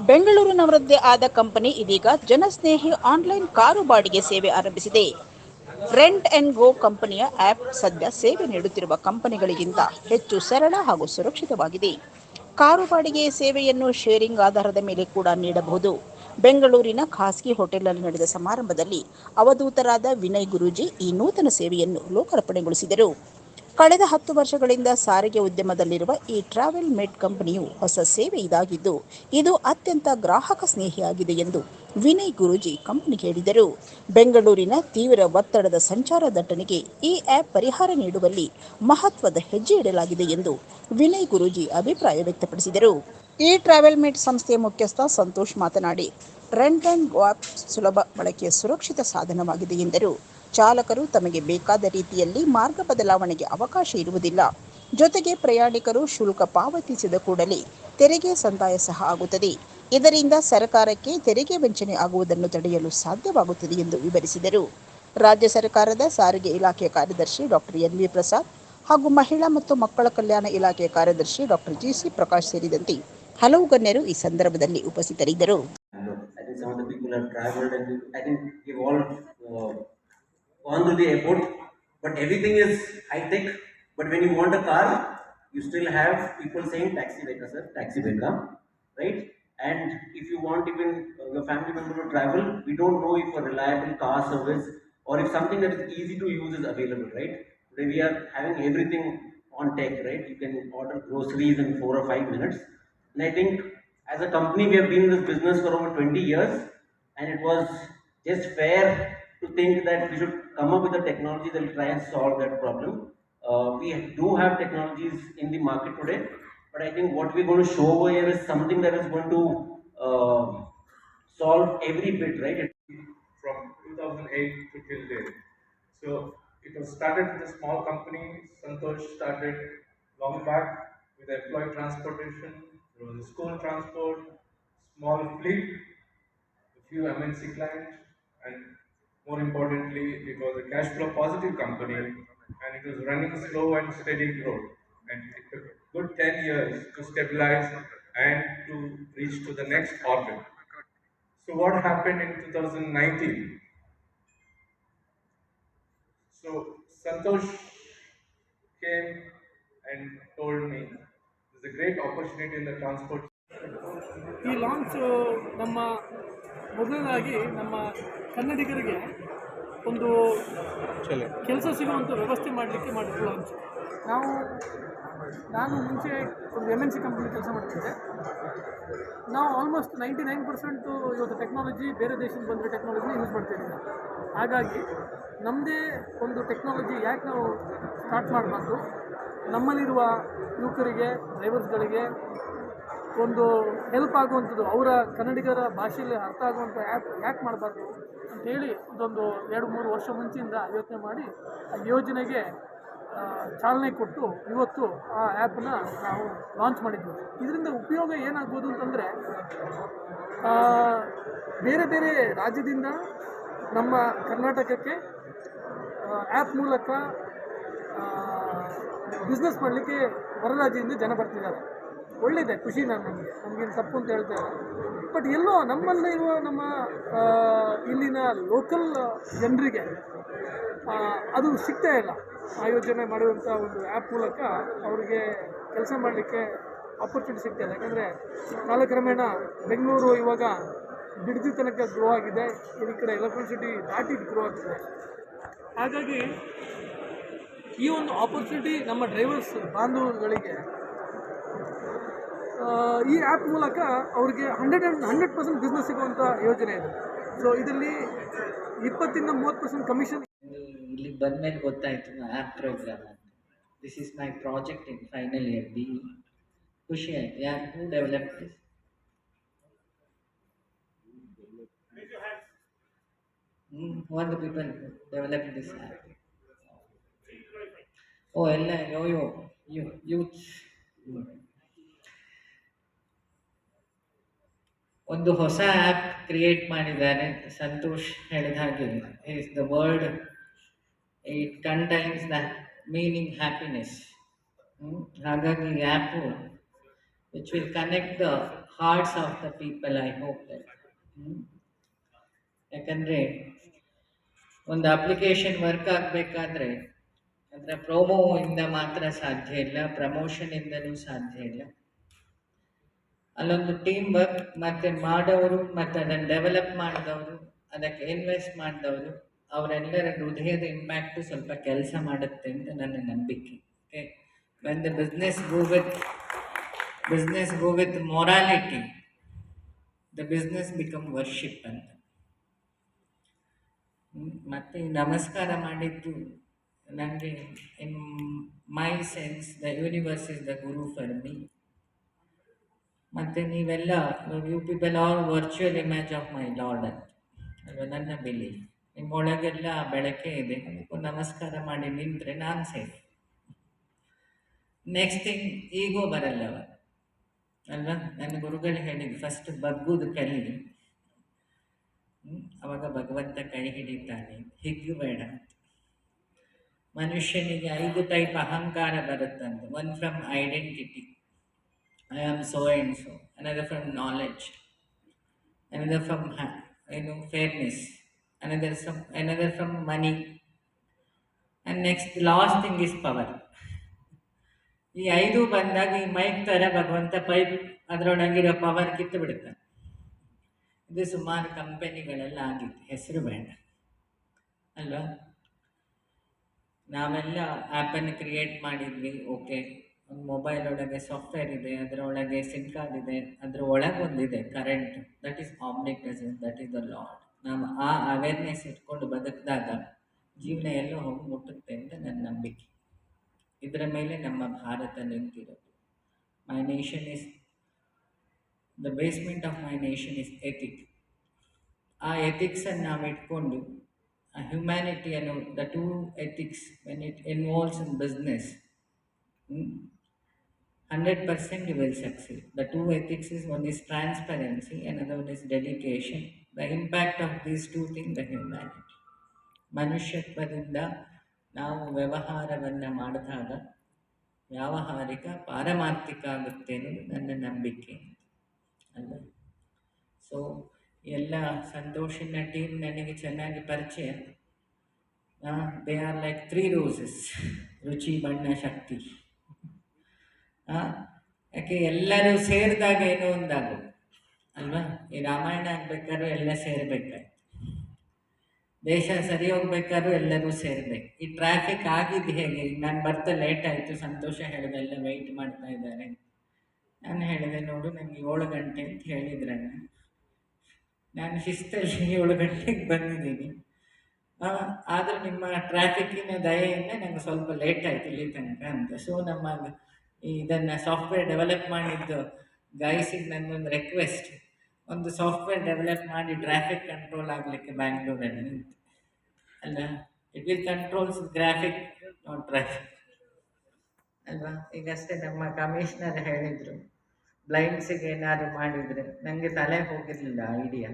ಬೆಂಗಳೂರಿನವರದ್ದೇ ಆದ ಕಂಪನಿ ಇದೀಗ ಜನಸ್ನೇಹಿ online car ಬಾಡಿಗೆ ಸೇವೆ ಆರಂಭಿಸಿದೆ. ರೆಂಟ್ ಅಂಡ್ ಗೋ ಕಂಪನಿಯ ಆಪ್ ಸದ್ಯ ಸೇವೆ ನೀಡುತ್ತಿರುವ ಕಂಪನಿಗಳಿಗಿಂತ ಹೆಚ್ಚು ಸರಳ ಹಾಗೂ ಸುರಕ್ಷಿತವಾಗಿದೆ. ಕಾರು ಬಾಡಿಗೆ ಸೇವೆಯನ್ನು ಶೇರಿಂಗ್ ಆಧಾರದ ಮೇಲೆ ಕೂಡ ನೀಡಬಹುದು. ಬೆಂಗಳೂರಿನ ಖಾಸಗಿ ಹೋಟೆಲ್ನಲ್ಲಿ ನಡೆದ ಸಮಾರಂಭದಲ್ಲಿ ಅವಧೂತರಾದ ವಿನಯ್ ಗುರೂಜಿ ಈ ನೂತನ ಸೇವೆಯನ್ನು ಲೋಕಾರ್ಪಣೆಗೊಳಿಸಿದರು. ಕಳೆದ 10 ವರ್ಷಗಳಿಂದ ಸಾರಿಗೆ ಉದ್ಯಮದಲ್ಲಿರುವ ಈ ಟ್ರಾವೆಲ್ ಮೇಟ್ ಕಂಪನಿಯು ಹೊಸ ಸೇವೆ ಇದಾಗಿದ್ದು, ಇದು ಅತ್ಯಂತ ಗ್ರಾಹಕ ಸ್ನೇಹಿಯಾಗಿದೆ ಎಂದು ವಿನಯ್ ಗುರೂಜಿ ಕಂಪನಿಗೆ ಹೇಳಿದರು. ಬೆಂಗಳೂರಿನ ತೀವ್ರ ಒತ್ತಡದ ಸಂಚಾರ ದಟ್ಟಣೆಗೆ ಈ ಆಪ್ ಪರಿಹಾರ ನೀಡುವಲ್ಲಿ ಮಹತ್ವದ ಹೆಜ್ಜೆ ಇಡಲಾಗಿದೆ ಎಂದು ವಿನಯ್ ಗುರೂಜಿ ಅಭಿಪ್ರಾಯ ವ್ಯಕ್ತಪಡಿಸಿದರು. ಈ ಟ್ರಾವೆಲ್ ಮೇಟ್ ಸಂಸ್ಥೆಯ ಮುಖ್ಯಸ್ಥ ಸಂತೋಷ್ ಮಾತನಾಡಿ, ರೆಂಟ್ ಅಂಡ್ ಗೋ ಆಪ್ ಸುಲಭ ಬಳಕೆಯ ಸುರಕ್ಷಿತ ಸಾಧನವಾಗಿದೆ ಎಂದರು. ಚಾಲಕರು ತಮಗೆ ಬೇಕಾದ ರೀತಿಯಲ್ಲಿ ಮಾರ್ಗ ಬದಲಾವಣೆಗೆ ಅವಕಾಶ ಇರುವುದಿಲ್ಲ. ಜೊತೆಗೆ ಪ್ರಯಾಣಿಕರು ಶುಲ್ಕ ಪಾವತಿಸಿದ ಕೂಡಲೇ ತೆರಿಗೆ ಸಂದಾಯ ಸಹ ಆಗುತ್ತದೆ. ಇದರಿಂದ ಸರ್ಕಾರಕ್ಕೆ ತೆರಿಗೆ ವಂಚನೆ ಆಗುವುದನ್ನು ತಡೆಯಲು ಸಾಧ್ಯವಾಗುತ್ತದೆ ಎಂದು ವಿವರಿಸಿದರು. ರಾಜ್ಯ ಸರ್ಕಾರದ ಸಾರಿಗೆ ಇಲಾಖೆಯ ಕಾರ್ಯದರ್ಶಿ ಡಾಕ್ಟರ್ ಎನ್.ವಿ. ಪ್ರಸಾದ್ ಹಾಗೂ ಮಹಿಳಾ ಮತ್ತು ಮಕ್ಕಳ ಕಲ್ಯಾಣ ಇಲಾಖೆಯ ಕಾರ್ಯದರ್ಶಿ ಡಾಕ್ಟರ್ ಜಿ.ಸಿ. ಪ್ರಕಾಶ್ ಸೇರಿದಂತೆ ಹಲವು ಗಣ್ಯರು ಈ ಸಂದರ್ಭದಲ್ಲಿ ಉಪಸ್ಥಿತರಿದ್ದರು. I think some of the people have traveled, and I think we've all gone to the airport, but everything is high tech. But when you want a car, you still have people saying taxi veka sir, taxi veka, right? And if you want even your family member to travel, we don't know if a reliable car service or if something that is easy to use is available, right? Today we are having everything on tech, right? You can order groceries in 4 or 5 minutes, and I think as a company we have been in this business for over 20 years, and it was just fair to think that we should come up with a technology that will try and solve that problem. We do have technologies in the market today, but I think what we're going to show over here is something that is going to uh, solve every bit, right? From 2008 to till date. So it was started with a small company. Santosh started long back with employee transportation, there was a school transport, small fleet, a few MNC clients, and more importantly, it was a cash flow positive company, and it was running slow and steady growth. And it took good 10 years to stabilize and to reach to the next orbit. So what happened in 2019? So Santosh came and told me there's a great opportunity in the transport. ಈ launch ನಮ್ಮ ಮೊದಲನೇದಾಗಿ ನಮ್ಮ ಕನ್ನಡಿಗರಿಗೆ ಒಂದು ಕೆಲಸ ಸಿಗುವಂಥ ವ್ಯವಸ್ಥೆ ಮಾಡಲಿಕ್ಕೆ ಮಾಡಿದ್ರು ಲಾಂಚ್. ನಾನು ಮುಂಚೆ ಒಂದು MNC ಕಂಪ್ನಿ ಕೆಲಸ ಮಾಡ್ತಿದ್ದೆ. ನಾವು ಆಲ್ಮೋಸ್ಟ್ 99% ಇವತ್ತು ಟೆಕ್ನಾಲಜಿ ಬೇರೆ ದೇಶದಿಂದ ಬಂದರೆ ಟೆಕ್ನಾಲಜಿನ ಯೂಸ್ ಮಾಡ್ತಿದ್ದೀವಿ. ಹಾಗಾಗಿ ನಮ್ಮದೇ ಒಂದು ಟೆಕ್ನಾಲಜಿ ಯಾಕೆ ನಾವು ಸ್ಟಾರ್ಟ್ ಮಾಡಬಾರ್ದು, ನಮ್ಮಲ್ಲಿರುವ ಯುವಕರಿಗೆ ಡ್ರೈವರ್ಸ್ಗಳಿಗೆ ಒಂದು ಹೆಲ್ಪ್ ಆಗುವಂಥದ್ದು, ಅವರ ಕನ್ನಡಿಗರ ಭಾಷೆಯಲ್ಲಿ ಅರ್ಥ ಆಗುವಂಥ ಆ್ಯಪ್ ಯಾಕೆ ಮಾಡಬಾರ್ದು ಅಂಥೇಳಿ ಇದೊಂದು 2-3 ವರ್ಷ ಮುಂಚೆಯಿಂದ ಯೋಚನೆ ಮಾಡಿ ಆ ಯೋಜನೆಗೆ ಚಾಲನೆ ಕೊಟ್ಟು ಇವತ್ತು ಆ ಆ್ಯಪನ್ನ ನಾವು ಲಾಂಚ್ ಮಾಡಿದ್ವಿ. ಇದರಿಂದ ಉಪಯೋಗ ಏನಾಗ್ಬೋದು ಅಂತಂದರೆ, ಬೇರೆ ಬೇರೆ ರಾಜ್ಯದಿಂದ ನಮ್ಮ ಕರ್ನಾಟಕಕ್ಕೆ ಆ್ಯಪ್ ಮೂಲಕ ಬಿಸ್ನೆಸ್ ಮಾಡಲಿಕ್ಕೆ ಹೊರ ರಾಜ್ಯದಿಂದ ಜನ ಬರ್ತಿದ್ದಾರೆ. ಒಳ್ಳೆಯದೇ, ಖುಷಿ ನಮಗೇನು ತಪ್ಪು ಅಂತ ಹೇಳ್ತಾ ಇಲ್ಲ. ಬಟ್ ಎಲ್ಲೋ ನಮ್ಮಲ್ಲೇ ಇರುವ ನಮ್ಮ ಇಲ್ಲಿನ ಲೋಕಲ್ ಜನರಿಗೆ ಅದು ಸಿಗ್ತಾ ಇಲ್ಲ. ಆಯೋಜನೆ ಮಾಡುವಂಥ ಒಂದು ಆ್ಯಪ್ ಮೂಲಕ ಅವರಿಗೆ ಕೆಲಸ ಮಾಡಲಿಕ್ಕೆ ಆಪರ್ಚುನಿಟಿ ಸಿಗ್ತಾ ಇಲ್ಲ. ಯಾಕಂದರೆ ಕಾಲಕ್ರಮೇಣ ಬೆಂಗಳೂರು ಇವಾಗ ಬಿಡದಿ ತನಕ ಗ್ರೋ ಆಗಿದೆ, ಈ ಕಡೆ ಎಲೆಕ್ಟ್ರಾನಿಕ್ ಸಿಟಿ ದಾಟಿ ಗ್ರೋ ಆಗ್ತಿದೆ. ಹಾಗಾಗಿ ಈ ಒಂದು ಆಪರ್ಚುನಿಟಿ ನಮ್ಮ ಡ್ರೈವರ್ಸ್ ಬಾಂಧವಗಳಿಗೆ ಈ ಆ್ಯಪ್ ಮೂಲಕ ಅವ್ರಿಗೆ 100% ಬಿಸ್ನೆಸ್ ಸಿಗುವಂಥ ಯೋಜನೆ ಇದೆ. ಸೊ ಇದರಲ್ಲಿ 20-30% ಕಮಿಷನ್. ಇಲ್ಲಿ ಬಂದಮೇಲೆ ಗೊತ್ತಾಯಿತು ಆ್ಯಪ್ ಪ್ರೋಗ್ರಾಮ್ ಅಂತ. This is my project in final year B. ಖುಷಿ ಆಯಿತು. ಯಾರು who develop this? who are the people developing this app? ಓ ಎಲ್ಲ ಯೂತ್ಸ್. ಒಂದು ಹೊಸ ಆ್ಯಪ್ ಕ್ರಿಯೇಟ್ ಮಾಡಿದ್ದಾರೆ ಸಂತೋಷ್ ಹೇಳಿದ ಹಾಗೆ. Is the word, it contains the meaning happiness. ಹಾಗಾಗಿ app which will connect the hearts of the people. I hope that. ಹ್ಮ್. ಯಾಕಂದರೆ ಒಂದು ಅಪ್ಲಿಕೇಶನ್ ವರ್ಕ್ ಆಗಬೇಕಾದ್ರೆ ಅದರ ಪ್ರೋಮೋ ಇಂದ ಮಾತ್ರ ಸಾಧ್ಯ ಇಲ್ಲ, ಪ್ರಮೋಷನಿಂದಲೂ ಸಾಧ್ಯ ಇಲ್ಲ. ಅಲ್ಲೊಂದು ಟೀಮ್ ವರ್ಕ್ ಮತ್ತು ಮಾಡೋರು ಮತ್ತು ಅದನ್ನು ಡೆವಲಪ್ ಮಾಡಿದವರು, ಅದಕ್ಕೆ ಇನ್ವೆಸ್ಟ್ ಮಾಡಿದವರು, ಅವರೆಲ್ಲರ ಹೃದಯದ ಇಂಪ್ಯಾಕ್ಟು ಸ್ವಲ್ಪ ಕೆಲಸ ಮಾಡುತ್ತೆ ಅಂತ ನನ್ನ ನಂಬಿಕೆ. Okay, when the business go with morality, the business become worship ಅಂತ. ಮತ್ತು ನಮಸ್ಕಾರ ಮಾಡಿದ್ದು ನನಗೆ, in my sense the universe is the guru for me. ಮತ್ತು ನೀವೆಲ್ಲ, you people all virtual image of my lord ಅಂತ ಅಲ್ವ ನನ್ನ ಬಿಲೀಫ್. ನಿಮ್ಮೊಳಗೆಲ್ಲ ಬೆಳಕೆ ಇದೆ, ಅದಕ್ಕೂ ನಮಸ್ಕಾರ ಮಾಡಿ ನಿಂತರೆ ನಾನು ಸೇಫ್. ನೆಕ್ಸ್ಟ್ ಥಿಂಗ್, ಈಗೋ ಬರಲ್ಲವ ಅಲ್ವಾ. ನನ್ನ ಗುರುಗಳು ಹೇಳಿದ್ದು ಫಸ್ಟ್ ಬಗ್ಗುದು ಕಲಿ, ಅವಾಗ ಭಗವಂತ ಕೈ ಹಿಡಿತಾನೆ. ಹಿಗ್ಗಬೇಡ. ಮನುಷ್ಯನಿಗೆ 5 ಟೈಪ್ ಅಹಂಕಾರ ಬರುತ್ತಂತೆ. One from identity, I am so and so. Another from knowledge. Another from fairness. Another from money. And next, the last thing is power. ಈ 5 ಬಂದಾಗ ಈ ಮೈಕ್ ಥರ ಭಗವಂತ ಪೈಪ್ ಅದರೊಳಗಿರೋ ಪವರ್ ಕಿತ್ತು ಬಿಡುತ್ತೆ. ಇದು ಸುಮಾರು ಕಂಪನಿಗಳೆಲ್ಲ ಆಗಿತ್ತು, ಹೆಸರು ಬೇಡ ಅಲ್ವಾ. ನಾವೆಲ್ಲ ಆ್ಯಪನ್ನು ಕ್ರಿಯೇಟ್ ಮಾಡಿದ್ವಿ, ಓಕೆ. ಒಂದು ಮೊಬೈಲ್ ಒಳಗೆ ಸಾಫ್ಟ್ವೇರ್ ಇದೆ, ಅದರೊಳಗೆ ಸಿಮ್ ಕಾರ್ಡ್ ಇದೆ, ಅದರ ಒಳಗೊಂದಿದೆ current. That is omnipresent, that is the lord. ನಾವು ಆ ಅವೇರ್ನೆಸ್ ಇಟ್ಕೊಂಡು ಬದುಕಿದಾಗ ಜೀವನ ಎಲ್ಲೋ ಹೋಗಿ ಮುಟ್ಟುತ್ತೆ ಅಂತ ನನ್ನ ನಂಬಿಕೆ. ಇದರ ಮೇಲೆ ನಮ್ಮ ಭಾರತ ನಿಂತಿರೋದು. My nation is the basement of my nation is ethic. ಆ ಎಥಿಕ್ಸನ್ನು ನಾವು ಇಟ್ಕೊಂಡು ಹ್ಯುಮ್ಯಾನಿಟಿ ಅನ್ನೋ the two ethics when it involves in business, 100% you will succeed. The two ethics is, one is transparency, another one is dedication. The impact of these two things, the humanity. ಮನುಷ್ಯತ್ವದಿಂದ ನಾವು ವ್ಯವಹಾರವನ್ನು ಮಾಡಿದಾಗ ವ್ಯಾವಹಾರಿಕ ಪಾರಮಾರ್ಥಿಕ ಆಗುತ್ತೆ ಅನ್ನೋದು ನನ್ನ ನಂಬಿಕೆ ಅಲ್ಲ. ಸೊ ಎಲ್ಲ ಸಂತೋಷನ ಟೀಮ್ ನನಗೆ ಚೆನ್ನಾಗಿ ಪರಿಚಯ. ದೇ ಆರ್ ಲೈಕ್ 3 roses, ರುಚಿ, ಬಣ್ಣ, ಶಕ್ತಿ. ಯಾಕೆ ಎಲ್ಲರೂ ಸೇರಿದಾಗ ಏನೋ ಒಂದಾಗೋದು ಅಲ್ವಾ. ಈ ರಾಮಾಯಣ ಆಗ್ಬೇಕಾದ್ರೂ ಎಲ್ಲ ಸೇರಬೇಕಾಯ್ತು, ದೇಶ ಸರಿ ಹೋಗ್ಬೇಕಾದ್ರೂ ಎಲ್ಲರೂ ಸೇರಬೇಕು. ಈ ಟ್ರಾಫಿಕ್ ಆಗಿದ್ದು ಹೇಗೆ? ನಾನು ಬರ್ತಾ ಲೇಟ್ ಆಯಿತು, ಸಂತೋಷ ಹೇಳಿದೆ ಎಲ್ಲ ವೆಯ್ಟ್ ಮಾಡ್ತಾ ಇದ್ದಾರೆ. ನಾನು ಹೇಳಿದೆ, ನೋಡು ನನಗೆ 7 ಗಂಟೆ ಅಂತ ಹೇಳಿದ್ರೆ ನಾನು ಶಿಸ್ತಲ್ಲಿ 7 ಗಂಟೆಗೆ ಬಂದಿದ್ದೀನಿ, ಆದರೂ ನಿಮ್ಮ ಟ್ರಾಫಿಕ್ಕಿನ ದಯೆಯಿಂದ ನನಗೆ ಸ್ವಲ್ಪ ಲೇಟ್ ಆಯಿತು ಇಲ್ಲಿ ತನಕ ಅಂತ. ಸೊ ನಮ್ಮ ಇದನ್ನು ಸಾಫ್ಟ್ವೇರ್ ಡೆವಲಪ್ ಮಾಡಿದ್ದು ಗೈಸಿಗೆ ನನ್ನೊಂದು ರಿಕ್ವೆಸ್ಟ್, ಒಂದು ಸಾಫ್ಟ್ವೇರ್ ಡೆವಲಪ್ ಮಾಡಿ ಟ್ರಾಫಿಕ್ ಕಂಟ್ರೋಲ್ ಆಗಲಿಕ್ಕೆ ಬ್ಯಾಂಗ್ಳೂರಲ್ಲಿ ಅಲ್ಲ. It will controls graphic, not traffic ಅಲ್ವಾ. ಈಗಷ್ಟೇ ನಮ್ಮ ಕಮಿಷನರ್ ಹೇಳಿದರು, ಬ್ಲೈಂಡ್ಸಿಗೆ ಏನಾದ್ರು ಮಾಡಿದರೆ. ನನಗೆ ತಲೆ ಹೋಗಿರಲಿಲ್ಲ ಐಡಿಯಾ,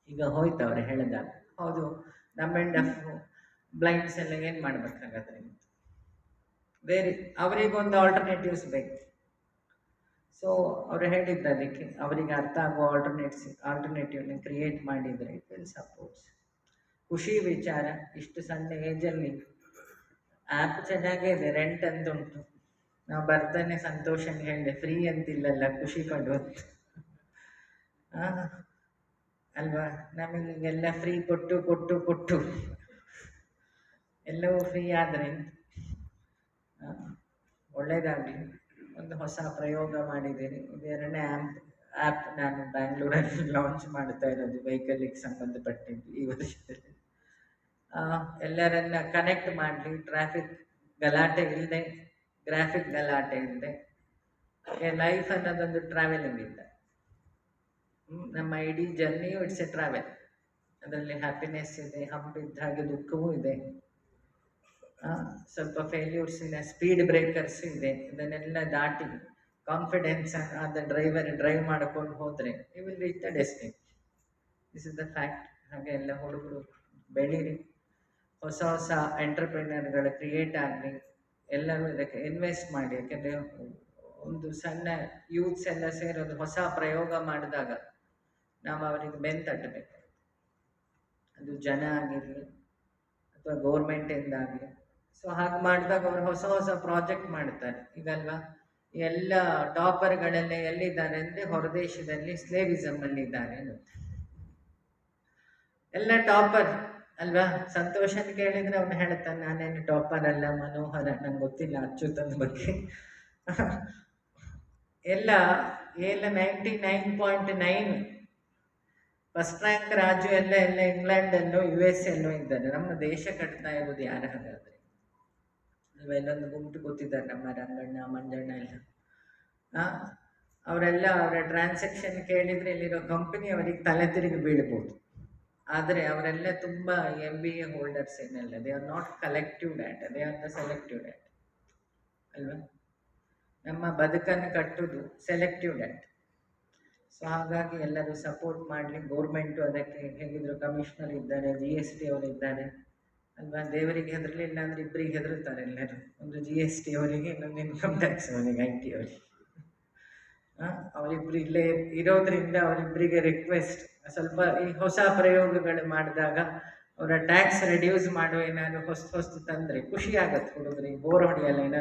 ಈಗ ಹೋಯ್ತು ಅವ್ರು ಹೇಳಿದಾಗ. ಹೌದು, ನಮ್ಮ ಎಂಡ್ ಆಫ್ ಬ್ಲೈಂಡ್ಸ್ ಎಲ್ಲ ಏನು ಮಾಡಬೇಕಾಗತ್ತೆ? ಬೇರೆ ಅವರಿಗೊಂದು ಆಲ್ಟರ್ನೇಟಿವ್ಸ್ ಬೇಕು. ಸೊ ಅವರು ಹೇಳಿದ್ರು, ಅದಕ್ಕೆ ಅವರಿಗೆ ಅರ್ಥ ಆಗುವ ಆಲ್ಟರ್ನೇಟಿವ್ನ ಕ್ರಿಯೇಟ್ ಮಾಡಿದರೆ ಇಟ್ ವಿಲ್ ಸಪೋರ್ಟ್ಸ್. ಖುಷಿ ವಿಚಾರ, ಇಷ್ಟು ಸಣ್ಣ ಏಜಲ್ಲಿ ಆ್ಯಪ್ ಚೆನ್ನಾಗೇ ಇದೆ, ರೆಂಟ್ ಅಂತ ಉಂಟು. ನಾವು ಬರ್ತಾನೆ ಸಂತೋಷಂಗೆ ಹೇಳಿದೆ, ಫ್ರೀ ಅಂತಿಲ್ಲಲ್ಲ, ಖುಷಿ ಪಡುವಂತ ಅಲ್ವಾ. ನಮಗೆಲ್ಲ ಫ್ರೀ ಕೊಟ್ಟು ಕೊಟ್ಟು ಕೊಟ್ಟು ಎಲ್ಲವೂ ಫ್ರೀ ಆದರೆ ಒಳ್ಳೆಯದಾಗಲಿ. ಒಂದು ಹೊಸ ಪ್ರಯೋಗ ಮಾಡಿದ್ದೀನಿ. ಇದು 2ನೇ ಆ್ಯಪ್ ನಾನು ಬ್ಯಾಂಗ್ಳೂರಲ್ಲಿ ಲಾಂಚ್ ಮಾಡ್ತಾ ಇರೋದು, ವೆಹಿಕಲಿಗೆ ಸಂಬಂಧಪಟ್ಟಿದ್ದು ಈ ವರ್ಷದಲ್ಲಿ. ಎಲ್ಲರನ್ನ ಕನೆಕ್ಟ್ ಮಾಡಲಿ, ಟ್ರಾಫಿಕ್ ಗಲಾಟೆ ಇಲ್ಲದೆ, ಗ್ರಾಫಿಕ್ ಗಲಾಟೆ ಇಲ್ಲದೆ. ಲೈಫ್ ಅನ್ನೋದೊಂದು ಟ್ರಾವೆಲಿಂಗ್ ಇಲ್ಲ. ನಮ್ಮ ಇಡೀ ಜರ್ನಿಯು ಇಟ್ಸ್ ಎ ಟ್ರಾವೆಲ್. ಅದರಲ್ಲಿ ಹ್ಯಾಪಿನೆಸ್ ಇದೆ, ಹಂಪಿದ್ದ ಹಾಗೆ ದುಃಖವೂ ಇದೆ, ಸ್ವಲ್ಪ ಫೇಲ್ಯೂರ್ಸ್ ಇದೆ, ಸ್ಪೀಡ್ ಬ್ರೇಕರ್ಸ್ ಇದೆ. ಇದನ್ನೆಲ್ಲ ದಾಟಿ ಕಾನ್ಫಿಡೆನ್ಸ್ ಆದ ಡ್ರೈವ್ ಮಾಡ್ಕೊಂಡು ಹೋದರೆ you will reach the destiny. This is the fact. ಹಾಗೆ ಎಲ್ಲ ಹುಡುಗರು ಬೆಳೀರಿ, ಹೊಸ ಹೊಸ ಎಂಟರ್ಪ್ರಿನರ್ಗಳು ಕ್ರಿಯೇಟ್ ಆಗಲಿ, ಎಲ್ಲರೂ ಇದಕ್ಕೆ ಇನ್ವೆಸ್ಟ್ ಮಾಡಿ. ಯಾಕೆಂದರೆ ಒಂದು ಸಣ್ಣ ಯೂತ್ಸ್ ಎಲ್ಲ ಸೇರಿ ಒಂದು ಹೊಸ ಪ್ರಯೋಗ ಮಾಡಿದಾಗ ನಾವು ಅವರಿಗೆ ಬೆನ್ನು ತಟ್ಟಬೇಕು. ಅದು ಜನ ಆಗಿರಲಿ ಅಥವಾ ಗೌರ್ಮೆಂಟಿಂದ ಆಗಲಿ. ಸೊ ಹಾಗೆ ಮಾಡಿದಾಗ ಅವರು ಹೊಸ ಹೊಸ ಪ್ರಾಜೆಕ್ಟ್ ಮಾಡ್ತಾರೆ. ಈಗಲ್ವಾ ಎಲ್ಲ ಟಾಪರ್ಗಳೆಲ್ಲ ಎಲ್ಲಿದ್ದಾರೆ ಅಂದರೆ ಹೊರದೇಶದಲ್ಲಿ ಸ್ಲೇವಿಸಮಲ್ಲಿ ಇದ್ದಾರೆ. ಎಲ್ಲ ಟಾಪರ್ ಅಲ್ವಾ. ಸಂತೋಷನ್ ಕೇಳಿದರೆ ಅವನು ಹೇಳ್ತಾನೆ ನಾನೇನು ಟಾಪರ್ ಅಲ್ಲ, ಮನೋಹರ, ನಂಗೆ ಗೊತ್ತಿಲ್ಲ ಅಚ್ಯುತನ ಬಗ್ಗೆ. ಎಲ್ಲ 99.9 ಫಸ್ಟ್ ರ್ಯಾಂಕ್ ರಾಜು ಎಲ್ಲ ಇಂಗ್ಲೆಂಡಲ್ಲೋ US ಎಲ್ಲೋ ಇದ್ದಾರೆ. ನಮ್ಮ ದೇಶ ಕಟ್ತಾ ಇರೋದು ಯಾರು ಹಾಗಾದರೆ? ಇವೆಲ್ಲೊಂದು ಗುಂಪು ಗೊತ್ತಿದ್ದಾರೆ, ನಮ್ಮ ರಂಗಣ್ಣ ಮಂಜಣ್ಣ ಎಲ್ಲ. ಅವರೆಲ್ಲ ಅವರ ಟ್ರಾನ್ಸಾಕ್ಷನ್ ಕೇಳಿದರೆ ಇಲ್ಲಿರೋ ಕಂಪನಿ ಅವರಿಗೆ ತಲೆ ತಿರುಗಿ ಬೀಳ್ಬೋದು. ಆದರೆ ಅವರೆಲ್ಲ ತುಂಬ MBA ಹೋಲ್ಡರ್ಸ್ ಏನಲ್ಲ. They are not collective data, they are the selective data ಅಲ್ವಾ. ನಮ್ಮ ಬದುಕನ್ನು ಕಟ್ಟುವುದು ಸೆಲೆಕ್ಟಿವ್ ಡಾಟಾ. ಸೊ ಹಾಗಾಗಿ ಎಲ್ಲರೂ ಸಪೋರ್ಟ್ ಮಾಡಲಿ. ಗೌರ್ಮೆಂಟು ಅದಕ್ಕೆ ಹೇಗಿದ್ರು ಕಮಿಷನರ್ ಇದ್ದಾರೆ, GST ಅವರಿದ್ದಾರೆ ಅಲ್ವಾ. ದೇವರಿಗೆ ಹೆದರಲಿಲ್ಲ ಅಂದರೆ ಇಬ್ಬರಿಗೆ ಹೆದರುತ್ತಾರೆ ಎಲ್ಲರೂ. ಒಂದು GST ಅವರಿಗೆ, ಇನ್ನೊಂದು ಇನ್ಕಮ್ ಟ್ಯಾಕ್ಸ್ ಅವರಿಗೆ, IT ಅವರಿಗೆ. ಅವರಿಬ್ಬರು ಇಲ್ಲೇ ಇರೋದ್ರಿಂದ ಅವರಿಬ್ಬರಿಗೆ ರಿಕ್ವೆಸ್ಟ್, ಸ್ವಲ್ಪ ಈ ಹೊಸ ಪ್ರಯೋಗಗಳು ಮಾಡಿದಾಗ ಅವರ ಟ್ಯಾಕ್ಸ್ ರೆಡ್ಯೂಸ್ ಮಾಡುವ ಏನಾದ್ರು ಹೊಸ್ತು ತಂದರೆ ಖುಷಿ ಆಗತ್ತೆ ಹುಡುಗರಿಗೆ, ಬೋರ್ ಹೊಡೆಯಲ್ಲ ಏನಾದ್ರು